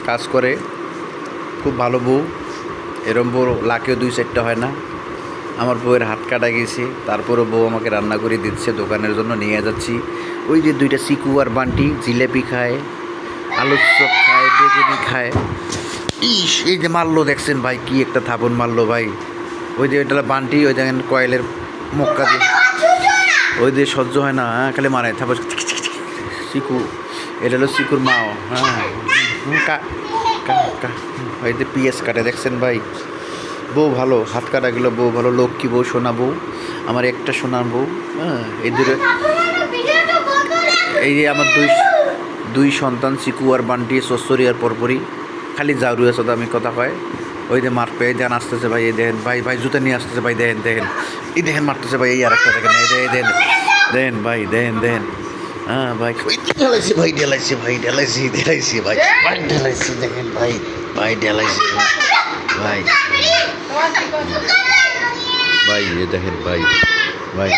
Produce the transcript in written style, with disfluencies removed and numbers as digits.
কাজ করে, খুব ভালো বউ। এরম বউ লাখেও 2-4টা হয় না। আমার বউয়ের হাত কাটা গেছে, তারপরও বউ আমাকে রান্না করে দিচ্ছে, দোকানের জন্য নিয়ে যাচ্ছি। ওই যে 2টা চিকু আর বান্টি জিলেপি খায়, আলুর চপ খায়, বেগুনি খায়। ইস, এই যে মারলো দেখছেন ভাই, কি একটা থাপন মারলো ভাই। ওই যে এটা বান্টি, ওই দেখেন কয়েলের মক্কা দিয়ে, ওই যে সহ্য হয় না, হ্যাঁ, খালি মারায় থাপড়। চিকু, এটা হলো চিকুর মাও, হ্যাঁ। কা কা কা ওই যে পিএস কাটে দেখছেন ভাই। বউ ভালো, হাত কাটা গেলো বউ ভালো, লক্ষ্মী বউ, সোনা বউ, আমার একটা সোনার বউ। হ্যাঁ, এই দূরে এই যে আমার দুই সন্তান চিকু আর বান্টি, শ্বশুরি আর পরপরি, খালি জাউরু আছে, আমি কথা কয়। ওই যে মার পেয়ে দেন আসতেছে ভাই, এই দেখেন ভাই, ভাই জুতা নিয়ে আসতেছে ভাই, দেখেন দেখেন, এই দেখেন মারতেছে ভাই, এই আর একটা দেখেন, এই দেখেন দেন ভাই, দেন। হ্যাঁ ভাই, ঢেলাইছি ভাই, ঢেলাইছি ভাই, ঢেলাইছি ভাই, ভাই ঢেলাইছি, দেখেন ভাই, ভাই ঢেলাইছি ভাই, ভাই এই দেখেন ভাই, ভাই।